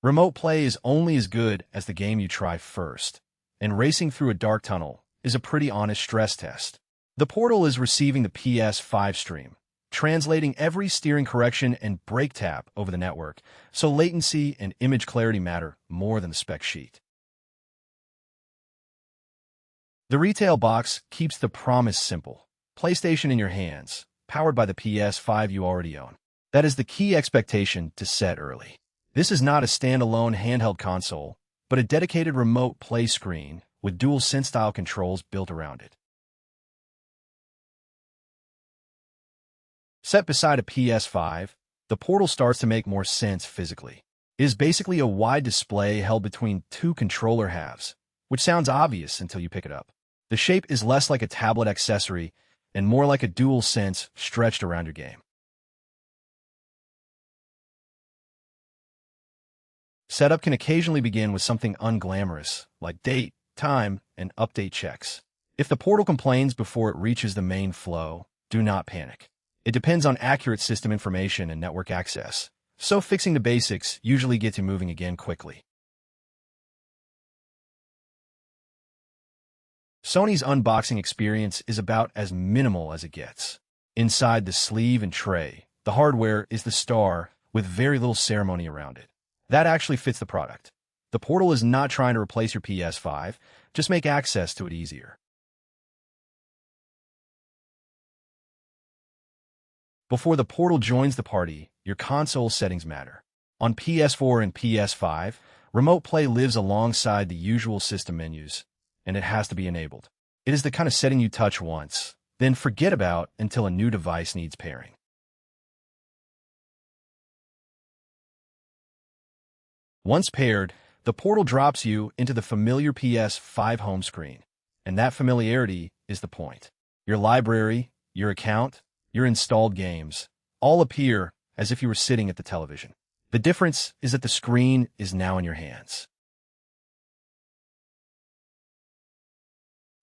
Remote play is only as good as the game you try first, and racing through a dark tunnel is a pretty honest stress test. The Portal is receiving the PS5 stream, translating every steering correction and brake tap over the network, so latency and image clarity matter more than the spec sheet. The retail box keeps the promise simple. PlayStation in your hands, powered by the PS5 you already own. That is the key expectation to set early. This is not a standalone handheld console, but a dedicated remote play screen with dual sense-style controls built around it. Set beside a PS5, the Portal starts to make more sense physically. It is basically a wide display held between two controller halves, which sounds obvious until you pick it up. The shape is less like a tablet accessory and more like a dual sense stretched around your game. Setup can occasionally begin with something unglamorous, like date, time, and update checks. If the Portal complains before it reaches the main flow, do not panic. It depends on accurate system information and network access, so fixing the basics usually gets you moving again quickly. Sony's unboxing experience is about as minimal as it gets. Inside the sleeve and tray, the hardware is the star with very little ceremony around it. That actually fits the product. The Portal is not trying to replace your PS5, just make access to it easier. Before the Portal joins the party, your console settings matter. On PS4 and PS5, remote play lives alongside the usual system menus, and it has to be enabled. It is the kind of setting you touch once, then forget about until a new device needs pairing. Once paired, the Portal drops you into the familiar PS5 home screen, and that familiarity is the point. Your library, your account, your installed games all appear as if you were sitting at the television. The difference is that the screen is now in your hands.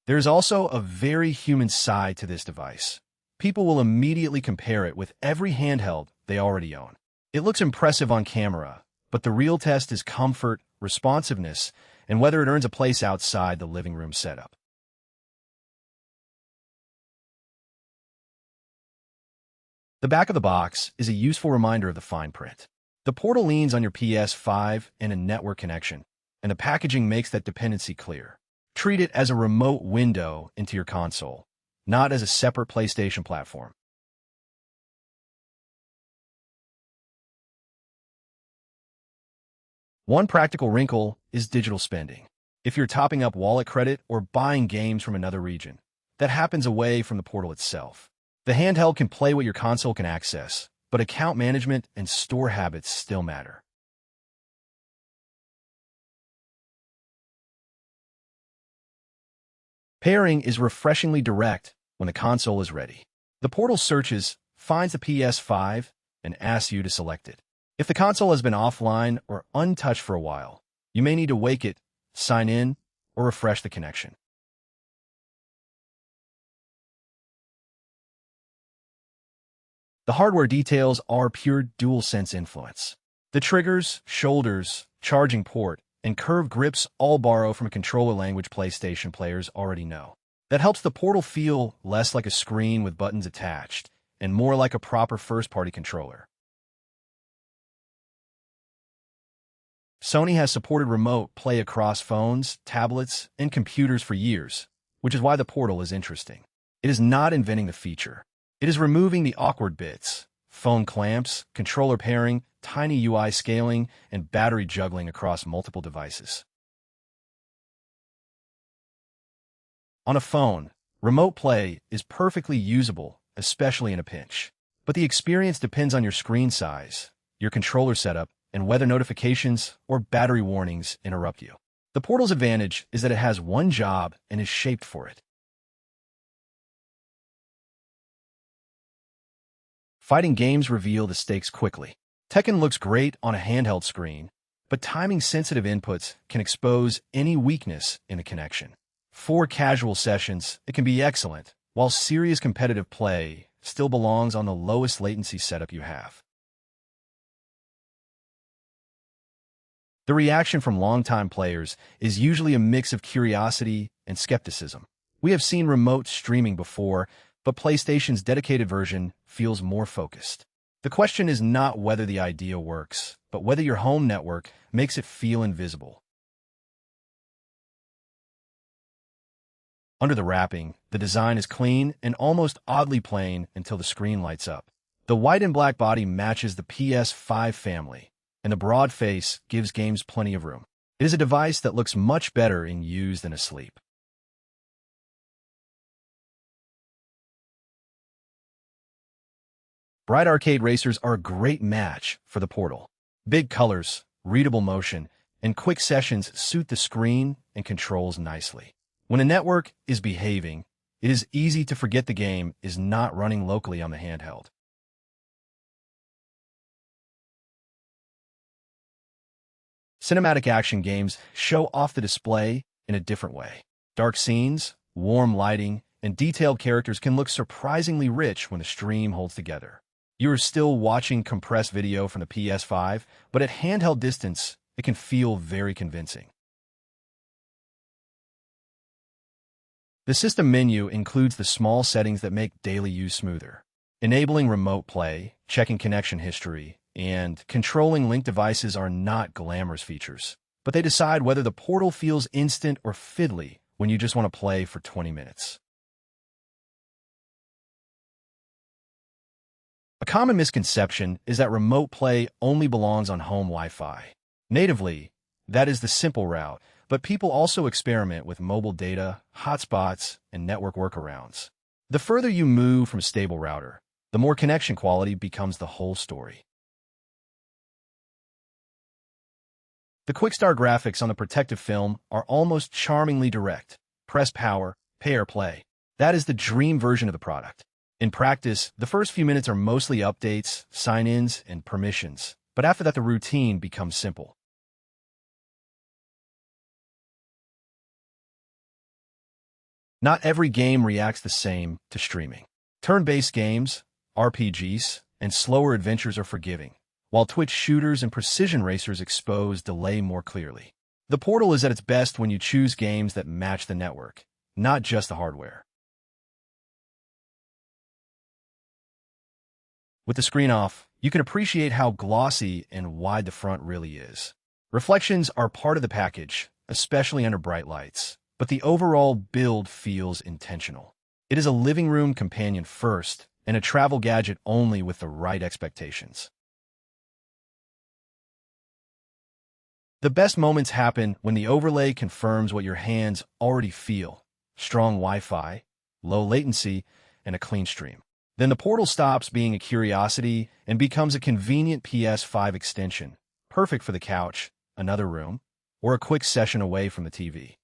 There is also a very human side to this device. People will immediately compare it with every handheld they already own. It looks impressive on camera, but the real test is comfort, responsiveness, and whether it earns a place outside the living room setup. The back of the box is a useful reminder of the fine print. The Portal leans on your PS5 and a network connection, and the packaging makes that dependency clear. Treat it as a remote window into your console, not as a separate PlayStation platform. One practical wrinkle is digital spending. If you're topping up wallet credit or buying games from another region, that happens away from the Portal itself. The handheld can play what your console can access, but account management and store habits still matter. Pairing is refreshingly direct when the console is ready. The Portal searches, finds the PS5, and asks you to select it. If the console has been offline or untouched for a while, you may need to wake it, sign in, or refresh the connection. The hardware details are pure DualSense influence. The triggers, shoulders, charging port, and curved grips all borrow from a controller language PlayStation players already know. That helps the Portal feel less like a screen with buttons attached, and more like a proper first-party controller. Sony has supported remote play across phones, tablets, and computers for years, which is why the Portal is interesting. It is not inventing the feature. It is removing the awkward bits, phone clamps, controller pairing, tiny UI scaling, and battery juggling across multiple devices. On a phone, remote play is perfectly usable, especially in a pinch. But the experience depends on your screen size, your controller setup, and whether notifications or battery warnings interrupt you. The Portal's advantage is that it has one job and is shaped for it. Fighting games reveal the stakes quickly. Tekken looks great on a handheld screen, but timing-sensitive inputs can expose any weakness in a connection. For casual sessions, it can be excellent, while serious competitive play still belongs on the lowest latency setup you have. The reaction from longtime players is usually a mix of curiosity and skepticism. We have seen remote streaming before, but PlayStation's dedicated version feels more focused. The question is not whether the idea works, but whether your home network makes it feel invisible. Under the wrapping, the design is clean and almost oddly plain until the screen lights up. The white and black body matches the PS5 family, and the broad face gives games plenty of room. It is a device that looks much better in use than asleep. Bright arcade racers are a great match for the Portal. Big colors, readable motion, and quick sessions suit the screen and controls nicely. When a network is behaving, it is easy to forget the game is not running locally on the handheld. Cinematic action games show off the display in a different way. Dark scenes, warm lighting, and detailed characters can look surprisingly rich when the stream holds together. You are still watching compressed video from the PS5, but at handheld distance, it can feel very convincing. The system menu includes the small settings that make daily use smoother. Enabling remote play, checking connection history, and controlling linked devices are not glamorous features, but they decide whether the Portal feels instant or fiddly when you just want to play for 20 minutes. A common misconception is that remote play only belongs on home Wi-Fi. Natively, that is the simple route, but people also experiment with mobile data, hotspots, and network workarounds. The further you move from a stable router, the more connection quality becomes the whole story. The quick-start graphics on the protective film are almost charmingly direct. Press power, pay or play. That is the dream version of the product. In practice, the first few minutes are mostly updates, sign-ins, and permissions, but after that the routine becomes simple. Not every game reacts the same to streaming. Turn-based games, RPGs, and slower adventures are forgiving, while twitch shooters and precision racers expose delay more clearly. The Portal is at its best when you choose games that match the network, not just the hardware. With the screen off, you can appreciate how glossy and wide the front really is. Reflections are part of the package, especially under bright lights, but the overall build feels intentional. It is a living room companion first, and a travel gadget only with the right expectations. The best moments happen when the overlay confirms what your hands already feel: strong Wi-Fi, low latency, and a clean stream. Then the Portal stops being a curiosity and becomes a convenient PS5 extension, perfect for the couch, another room, or a quick session away from the TV.